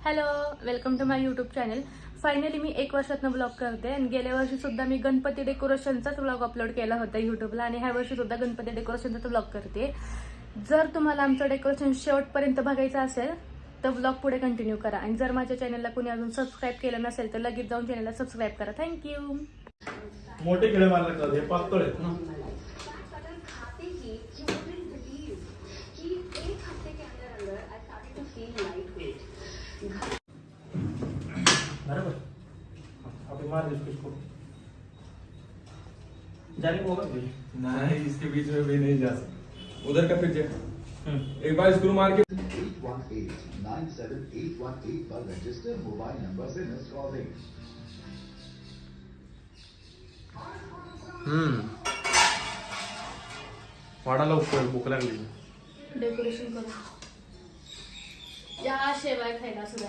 Hello, welcome to my YouTube channel. Finally मी 1 वर्षातनं blog करते आणि गेल्या वर्षी सुद्धा मी गणपती डेकोरेशनचाच ब्लॉग अपलोड केला होता यूट्यूबला आणि ह्या वर्षी सुद्धा गणपती डेकोरेशनचाच ब्लॉग करते. जर तुम्हाला आमचं डेकोरेशन शेवटपर्यंत बघायचं असेल तर ब्लॉग पुढे कंटिन्यू करा आणि जर माझ्या चॅनलला कोणी अजून सबस्क्राईब केलं नसेल तर लगेच जाऊन चॅनलला सबस्क्राईब करा. थँक्यू. मोठे खेळ मारले तर हे पातळ आहेत ना. बराबर अभी मार दे इसको. जाने को होगा भी नहीं, इसके बीच में भी नहीं जा सकता. उधर का फिर एक बार स्क्रू मार के 818-97818 पर रजिस्टर मोबाइल नंबर से मिस कॉल दें. वाढायला भूक लागली. डेकोरेशन करू या शेवाय खायला सुद्धा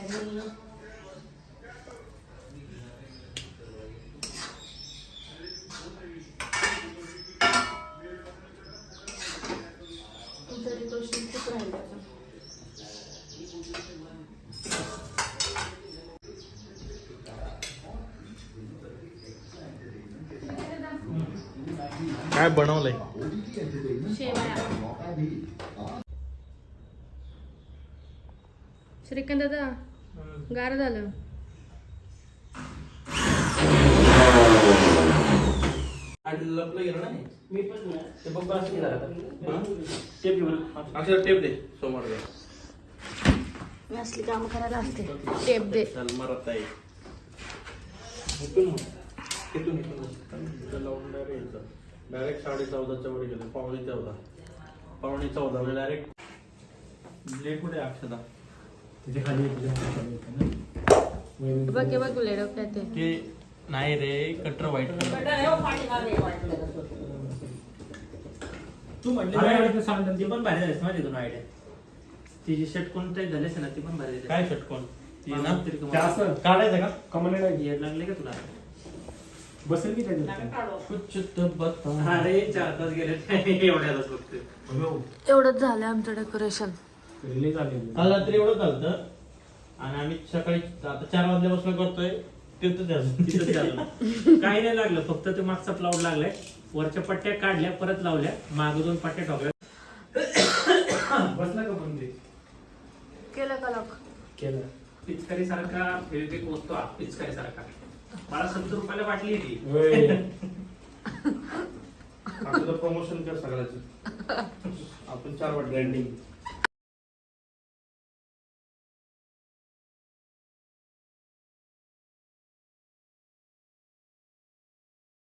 तुमचं डेकोरेशन खूप राहिलं. काय बनवलंय? शेवाया. श्रीकांत दादा गार झालं. लपलं गेलं ना मी पण ते बघ बस केला टेप घेऊन अक्षर टेप दे समोर दे. मी असली काम करायला असते. टेप दे. चल मरत आहे इथून इथून लावून डायरेक्ट 14:30च्या वर गेले. 14:15 डायरेक्ट ब्लेड कुठे अक्षता बघ गुले डोक्यात ते नाही रे कटर वाईट तू म्हटलं सांग ती पण भारी झाली माझी दोन आयडिया. तिची शर्ट कोणत्या झाली असेल ना ती पण भारी झाली. काय षटकोन ती ना असं काढायचं का कमल येड लागले का तुला बसेल की कुछ तो बता. अरे 4 तास गेले एवढ्यालाच बघते. एवढंच झालं आमचं डेकोरेशन. रिलीज आली काल रात्री एवढं झालं आणि आम्ही सकाळी आता 4 वाजल्यापासून करतोय तिथं काही नाही लागलं फक्त ते मागचा प्लाउड लागलाय. वरच्या पट्ट्या काढल्या परत लावल्या मागे 2 पट्ट्या ठोकल्या. बसला का पण ते केलं का लॉक केलं पिचकारी सारखा फेविक्विक पोचतो पिचकारी सारखा. मला 70 रुपयाला वाटली ती. प्रमोशन कर सगळ्याचं आपण 4 वाट ब्रँडिंग